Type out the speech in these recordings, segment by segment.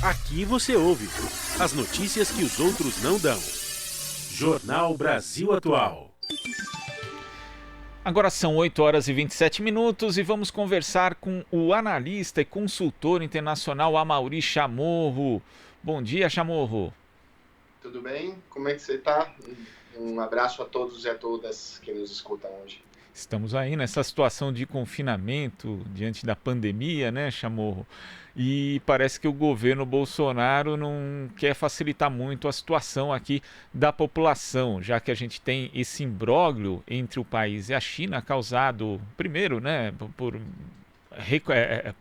Aqui você ouve as notícias que os outros não dão. Jornal Brasil Atual. Agora são 8 horas e 27 minutos e vamos conversar com o analista e consultor internacional Amaury Chamorro. Bom dia, Chamorro. Tudo bem? Como é que você está? Um abraço a todos e a todas que nos escutam hoje. Estamos aí nessa situação de confinamento diante da pandemia, né, Chamorro? E parece que o governo Bolsonaro não quer facilitar muito a situação aqui da população, já que a gente tem esse imbróglio entre o país e a China causado, primeiro, né, por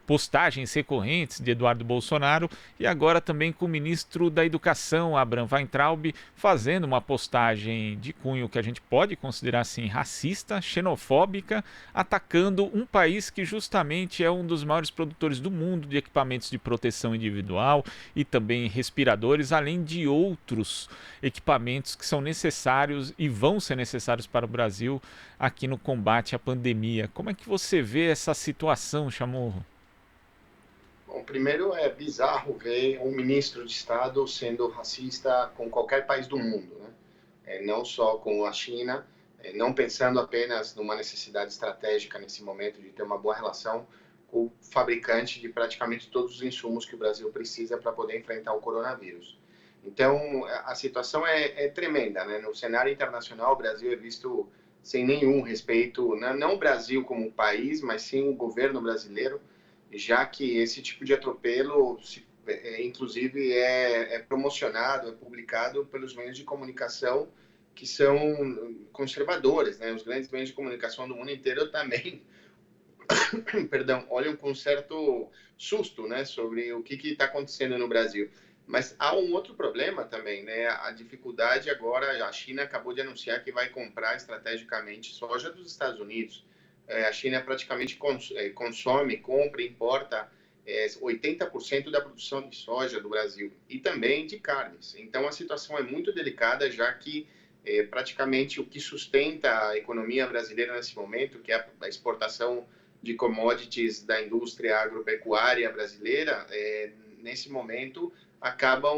postagens recorrentes de Eduardo Bolsonaro e agora também com o ministro da Educação, Abraham Weintraub, fazendo uma postagem de cunho que a gente pode considerar assim racista, xenofóbica, atacando um país que justamente é um dos maiores produtores do mundo de equipamentos de proteção individual e também respiradores, além de outros equipamentos que são necessários e vão ser necessários para o Brasil aqui no combate à pandemia. Como é que você vê essa situação, Chamorro? Bom, primeiro é bizarro ver um ministro de Estado sendo racista com qualquer país do mundo, né? Não só com a China, não pensando apenas numa necessidade estratégica nesse momento de ter uma boa relação com o fabricante de praticamente todos os insumos que o Brasil precisa para poder enfrentar o coronavírus. Então, a situação é tremenda, né? No cenário internacional, o Brasil é visto sem nenhum respeito, não o Brasil como país, mas sim o governo brasileiro, já que esse tipo de atropelo, inclusive, é promocionado, é publicado pelos meios de comunicação que são conservadores, né? Os grandes meios de comunicação do mundo inteiro também, perdão, olham com certo susto, né, sobre o que está acontecendo no Brasil. Mas há um outro problema também, né? A dificuldade agora, a China acabou de anunciar que vai comprar estrategicamente soja dos Estados Unidos. A China praticamente consome, compra e importa 80% da produção de soja do Brasil e também de carnes. Então a situação é muito delicada, já que praticamente o que sustenta a economia brasileira nesse momento, que é a exportação de commodities da indústria agropecuária brasileira, nesse momento acaba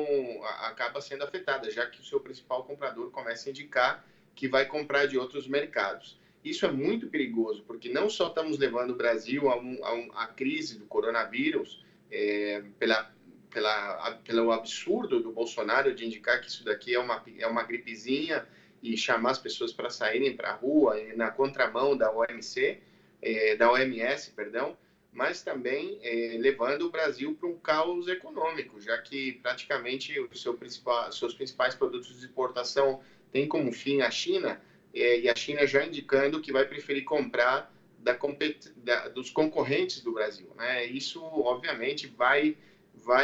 sendo afetada, já que o seu principal comprador começa a indicar que vai comprar de outros mercados. Isso é muito perigoso, porque não só estamos levando o Brasil a crise do coronavírus, pelo absurdo do Bolsonaro de indicar que isso daqui é uma gripezinha e chamar as pessoas para saírem para a rua, na contramão da OMS, perdão, mas também levando o Brasil para um caos econômico, já que praticamente seus principais produtos de exportação têm como fim a China, e a China já indicando que vai preferir comprar dos concorrentes do Brasil, né? Isso, obviamente, vai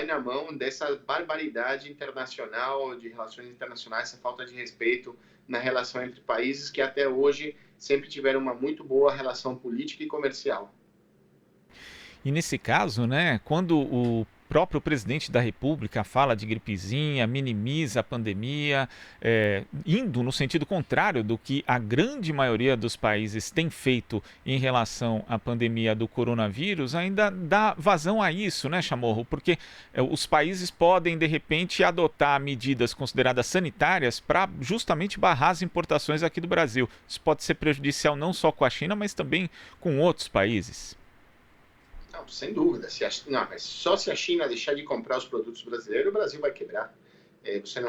na mão dessa barbaridade internacional, de relações internacionais, essa falta de respeito na relação entre países que até hoje sempre tiveram uma muito boa relação política e comercial. E nesse caso, né, quando o próprio presidente da República fala de gripezinha, minimiza a pandemia, indo no sentido contrário do que a grande maioria dos países tem feito em relação à pandemia do coronavírus, ainda dá vazão a isso, né, Chamorro? Porque os países podem, de repente, adotar medidas consideradas sanitárias para justamente barrar as importações aqui do Brasil. Isso pode ser prejudicial não só com a China, mas também com outros países. Não, sem dúvida. Mas só se a China deixar de comprar os produtos brasileiros, o Brasil vai quebrar. Você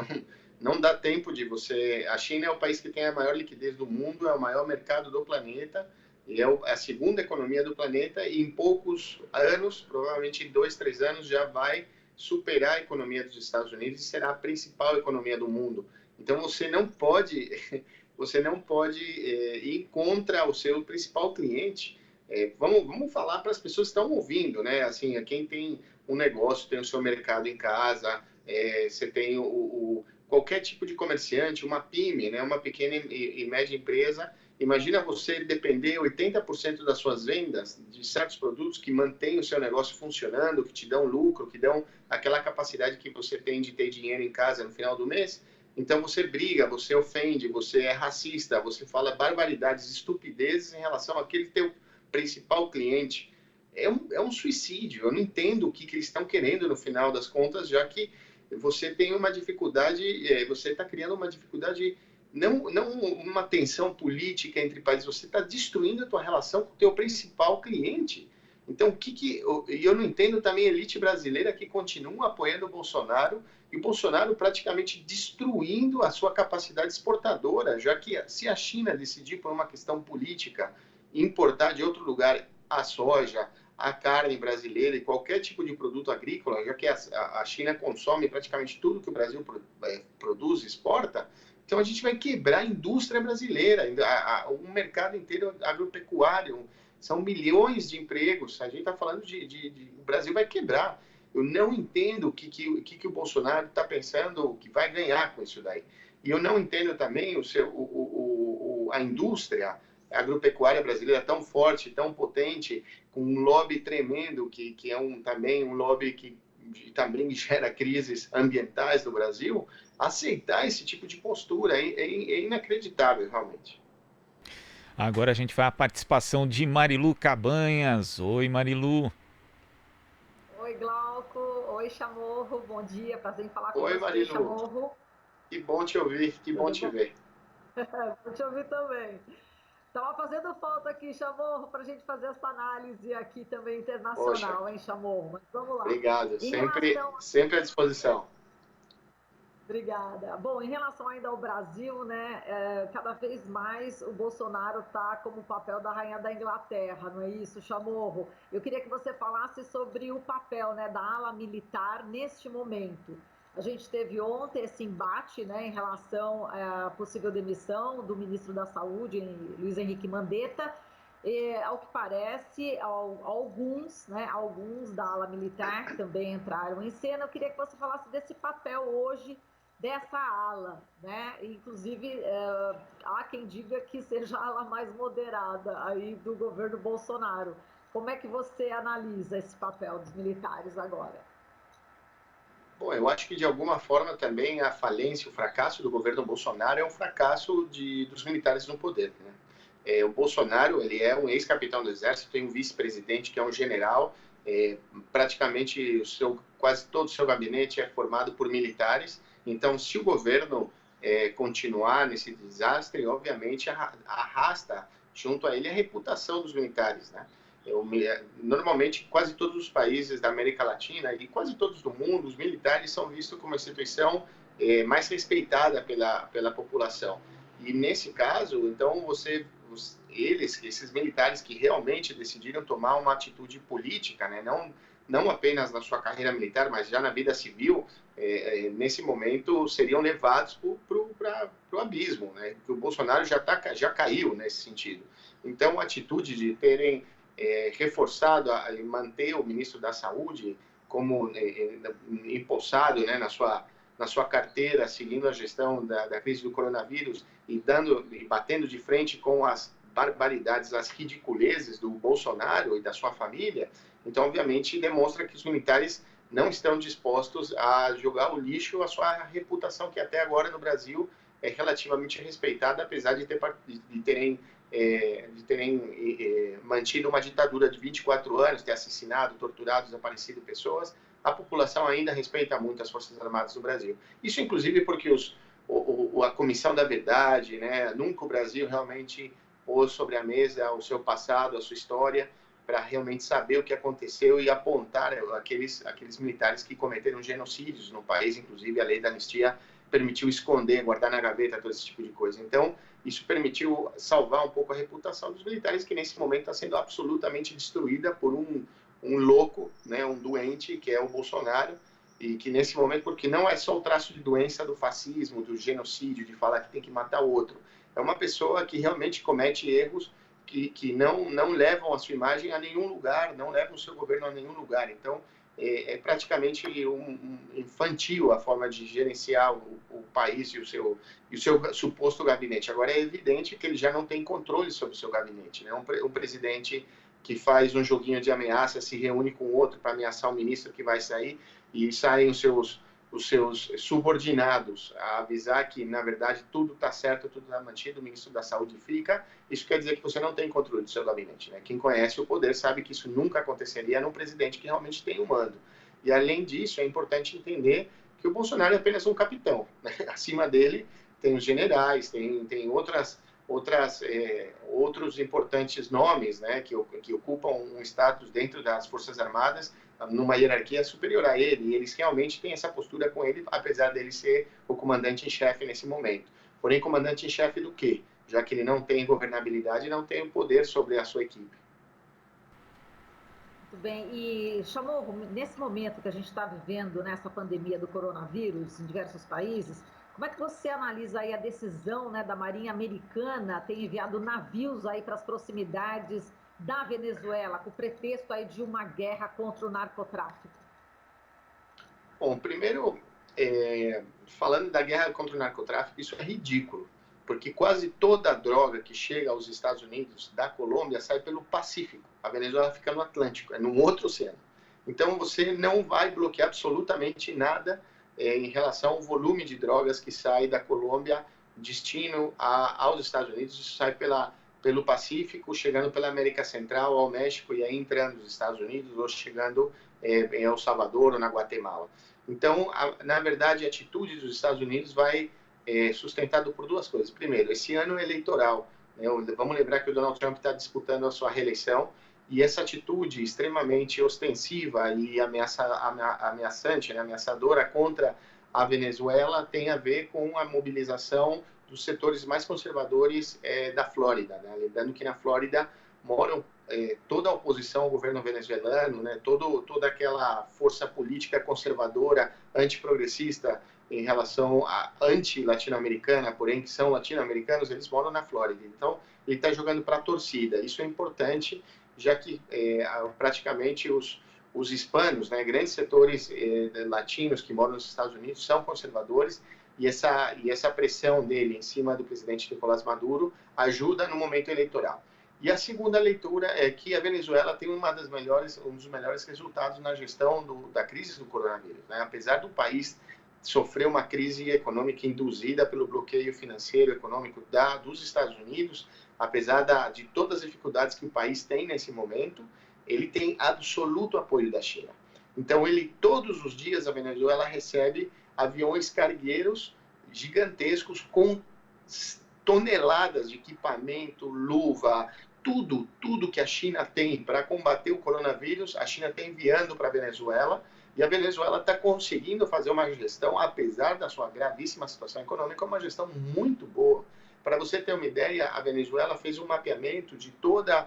não dá tempo de você... A China é o país que tem a maior liquidez do mundo, é o maior mercado do planeta, e é a segunda economia do planeta, e em poucos anos, provavelmente em 2, 3 anos, já vai superar a economia dos Estados Unidos e será a principal economia do mundo. Então você não pode ir contra o seu principal cliente. Vamos falar para as pessoas que estão ouvindo, né? Assim, quem tem um negócio, tem o seu mercado em casa, você tem qualquer tipo de comerciante, uma PYME, né? Uma pequena e média empresa. Imagina você depender 80% das suas vendas de certos produtos que mantêm o seu negócio funcionando, que te dão lucro, que dão aquela capacidade que você tem de ter dinheiro em casa no final do mês. Então você briga, você ofende, você é racista, você fala barbaridades, estupidezes em relação àquele teu principal cliente. é um suicídio. Eu não entendo o que eles estão querendo no final das contas, já que você tem uma dificuldade, você está criando uma dificuldade, não uma tensão política entre países, você está destruindo a tua relação com o teu principal cliente. Então, eu não entendo também a elite brasileira que continua apoiando o Bolsonaro, e o Bolsonaro praticamente destruindo a sua capacidade exportadora, já que se a China decidir por uma questão política importar de outro lugar a soja, a carne brasileira e qualquer tipo de produto agrícola, já que a China consome praticamente tudo que o Brasil produz e exporta, então a gente vai quebrar a indústria brasileira, o mercado inteiro agropecuário, são milhões de empregos, a gente está falando o Brasil vai quebrar. Eu não entendo o que o Bolsonaro está pensando que vai ganhar com isso daí. E eu não entendo também a indústria agropecuária brasileira tão forte, tão potente, com um lobby tremendo, que é também um lobby que também gera crises ambientais no Brasil, aceitar esse tipo de postura é inacreditável, realmente. Agora a gente vai à participação de Marilu Cabanhas. Oi, Marilu. Oi, Glauco. Oi, Chamorro. Bom dia. Prazer em falar com Oi, você, Marilu. Chamorro. Que bom te ouvir, que bom te ver. Vou te ouvir também. Tava fazendo falta aqui, Chamorro, para a gente fazer essa análise aqui também internacional, Poxa. Hein, Chamorro? Mas vamos lá. Obrigado, sempre à disposição. Obrigada. Bom, em relação ainda ao Brasil, né, cada vez mais o Bolsonaro está como o papel da rainha da Inglaterra, não é isso, Chamorro? Eu queria que você falasse sobre o papel, né, da ala militar neste momento. A gente teve ontem esse embate, né, em relação à possível demissão do ministro da Saúde, Luiz Henrique Mandetta. Ao que parece, alguns da ala militar também entraram em cena. Eu queria que você falasse desse papel hoje dessa ala, né? Inclusive, há quem diga que seja a ala mais moderada aí do governo Bolsonaro. Como é que você analisa esse papel dos militares agora? Bom, eu acho que de alguma forma também a falência, o fracasso do governo Bolsonaro é um fracasso dos militares no poder, né? O Bolsonaro, ele é um ex-capitão do Exército, tem um vice-presidente que é um general, praticamente quase todo o seu gabinete é formado por militares. Então, se o governo continuar nesse desastre, obviamente arrasta junto a ele a reputação dos militares, né? Normalmente, quase todos os países da América Latina e quase todos do mundo, os militares são vistos como a instituição mais respeitada pela população. E nesse caso, então, esses militares que realmente decidiram tomar uma atitude política, né? Não apenas na sua carreira militar, mas já na vida civil, nesse momento seriam levados para o abismo, né? Que o Bolsonaro já caiu nesse sentido. Então, a atitude de terem reforçado e manter o ministro da Saúde como empossado, né, na sua carteira, seguindo a gestão da crise do coronavírus e batendo de frente com as barbaridades, as ridiculezes do Bolsonaro e da sua família, então, obviamente, demonstra que os militares não estão dispostos a jogar ao lixo a sua reputação, que até agora no Brasil é relativamente respeitada, apesar de terem mantido uma ditadura de 24 anos, ter assassinado, torturado, desaparecido pessoas. A população ainda respeita muito as Forças Armadas do Brasil. Isso, inclusive, porque a Comissão da Verdade, né, nunca o Brasil realmente pôs sobre a mesa o seu passado, a sua história, para realmente saber o que aconteceu e apontar aqueles militares que cometeram genocídios no país. Inclusive, a lei da anistia permitiu esconder, guardar na gaveta todo esse tipo de coisa. Então, isso permitiu salvar um pouco a reputação dos militares, que nesse momento está sendo absolutamente destruída por um louco, né, um doente, que é o Bolsonaro, e que nesse momento, porque não é só o traço de doença do fascismo, do genocídio, de falar que tem que matar o outro, é uma pessoa que realmente comete erros que não levam a sua imagem a nenhum lugar, não levam o seu governo a nenhum lugar. Então, é praticamente infantil a forma de gerenciar o país e o seu suposto gabinete. Agora, é evidente que ele já não tem controle sobre o seu gabinete, né? Um presidente que faz um joguinho de ameaça, se reúne com outro para ameaçar o ministro que vai sair, e saem os seus os seus subordinados a avisar que, na verdade, tudo está certo, tudo está mantido, o ministro da Saúde fica, isso quer dizer que você não tem controle do seu gabinete, né? Quem conhece o poder sabe que isso nunca aconteceria num presidente que realmente tem o mando. E, além disso, é importante entender que o Bolsonaro é apenas um capitão, né? Acima dele tem os generais, tem outros importantes nomes, né, que ocupam um status dentro das Forças Armadas, numa hierarquia superior a ele, e eles realmente têm essa postura com ele, apesar dele ser o comandante-em-chefe nesse momento. Porém, comandante-em-chefe do quê? Já que ele não tem governabilidade e não tem o poder sobre a sua equipe. Muito bem, e Chamorro, nesse momento que a gente está vivendo nessa pandemia do coronavírus em diversos países, como é que você analisa aí a decisão, né, da Marinha Americana ter enviado navios aí para as proximidades da Venezuela, com o pretexto aí de uma guerra contra o narcotráfico? Bom, primeiro, falando da guerra contra o narcotráfico, isso é ridículo, porque quase toda a droga que chega aos Estados Unidos da Colômbia sai pelo Pacífico. A Venezuela fica no Atlântico, é num outro oceano. Então, você não vai bloquear absolutamente nada em relação ao volume de drogas que sai da Colômbia, destino aos Estados Unidos. Isso sai pelo Pacífico, chegando pela América Central ao México e aí entrando nos Estados Unidos ou chegando em El Salvador ou na Guatemala. Então, na verdade, a atitude dos Estados Unidos vai sustentado por duas coisas. Primeiro, esse ano é eleitoral, né? Vamos lembrar que o Donald Trump está disputando a sua reeleição, e essa atitude extremamente ostensiva e ameaçante, né, ameaçadora contra a Venezuela tem a ver com a mobilização dos setores mais conservadores da Flórida, né? Lembrando que na Flórida moram toda a oposição ao governo venezuelano, né? Toda aquela força política conservadora, antiprogressista em relação a anti-latino-americana, porém que são latino-americanos, eles moram na Flórida. Então, ele está jogando para a torcida. Isso é importante, já que praticamente os hispanos, né, grandes setores latinos que moram nos Estados Unidos são conservadores, e essa pressão dele em cima do presidente Nicolás Maduro ajuda no momento eleitoral. E a segunda leitura é que a Venezuela tem um dos melhores resultados na gestão da crise do coronavírus, né? Apesar do país sofrer uma crise econômica induzida pelo bloqueio financeiro econômico dos Estados Unidos, apesar de todas as dificuldades que o país tem nesse momento, ele tem absoluto apoio da China. Então, todos os dias a Venezuela recebe aviões cargueiros gigantescos com toneladas de equipamento, luva, tudo que a China tem para combater o coronavírus, a China está enviando para a Venezuela, e a Venezuela está conseguindo fazer uma gestão, apesar da sua gravíssima situação econômica, uma gestão muito boa. Para você ter uma ideia, a Venezuela fez um mapeamento de toda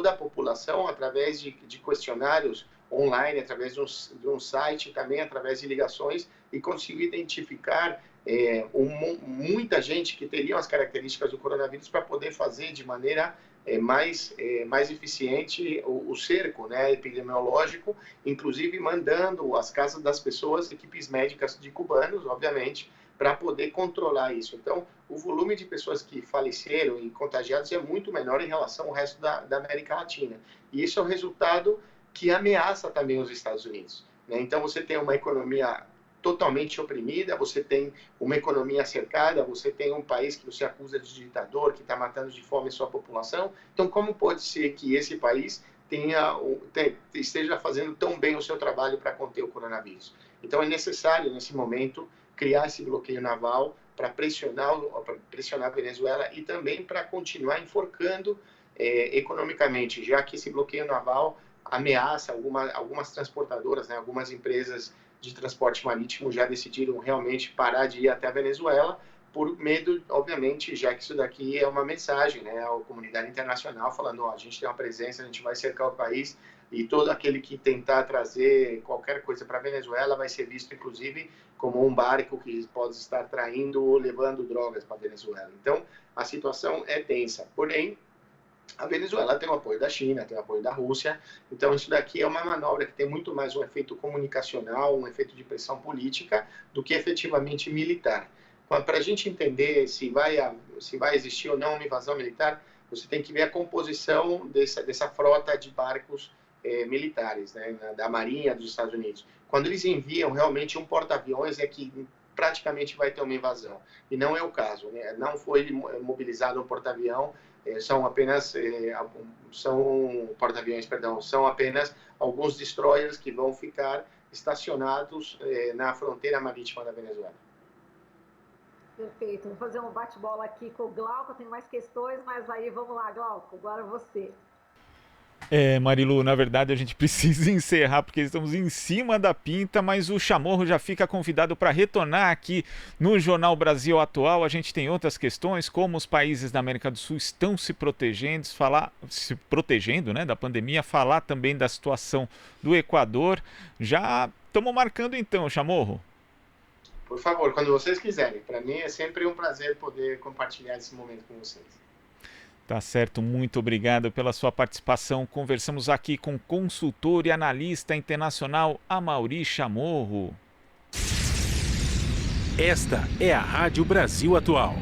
a população através de questionários online, através de um site, também através de ligações, e conseguiu identificar muita gente que teria as características do coronavírus para poder fazer de maneira mais eficiente o cerco, né, epidemiológico, inclusive mandando às casas das pessoas equipes médicas de cubanos, obviamente, para poder controlar isso. Então, o volume de pessoas que faleceram e contagiados é muito menor em relação ao resto da América Latina. E isso é um resultado que ameaça também os Estados Unidos, né? Então, você tem uma economia totalmente oprimida, você tem uma economia cercada, você tem um país que você acusa de ditador, que está matando de fome sua população. Então, como pode ser que esse país esteja fazendo tão bem o seu trabalho para conter o coronavírus? Então, é necessário, nesse momento, criar esse bloqueio naval para pressionar a Venezuela e também para continuar enforcando economicamente, já que esse bloqueio naval ameaça algumas transportadoras, né, algumas empresas de transporte marítimo já decidiram realmente parar de ir até a Venezuela, por medo, obviamente, já que isso daqui é uma mensagem, né, à comunidade internacional falando, a gente tem uma presença, a gente vai cercar o país, e todo aquele que tentar trazer qualquer coisa para a Venezuela vai ser visto, inclusive, como um barco que pode estar traindo ou levando drogas para a Venezuela. Então, a situação é tensa. Porém, a Venezuela tem o apoio da China, tem o apoio da Rússia, então isso daqui é uma manobra que tem muito mais um efeito comunicacional, um efeito de pressão política, do que efetivamente militar. Para a gente entender se vai existir ou não uma invasão militar, você tem que ver a composição dessa frota de barcos militares, né, da Marinha dos Estados Unidos. Quando eles enviam realmente um porta-aviões é que praticamente vai ter uma invasão. E não é o caso, né? Não foi mobilizado um porta-avião, são apenas são apenas alguns destroyers que vão ficar estacionados na fronteira marítima da Venezuela. Perfeito. Vou fazer um bate-bola aqui com o Glauco. Eu tenho mais questões, mas aí vamos lá, Glauco. Agora você. Marilu, na verdade a gente precisa encerrar porque estamos em cima da pinta, mas o Chamorro já fica convidado para retornar aqui no Jornal Brasil Atual. A gente tem outras questões, como os países da América do Sul estão se protegendo, né, da pandemia, falar também da situação do Equador. Já estamos marcando então, Chamorro. Por favor, quando vocês quiserem. Para mim é sempre um prazer poder compartilhar esse momento com vocês. Tá certo, muito obrigado pela sua participação. Conversamos aqui com o consultor e analista internacional Amaury Chamorro. Esta é a Rádio Brasil Atual.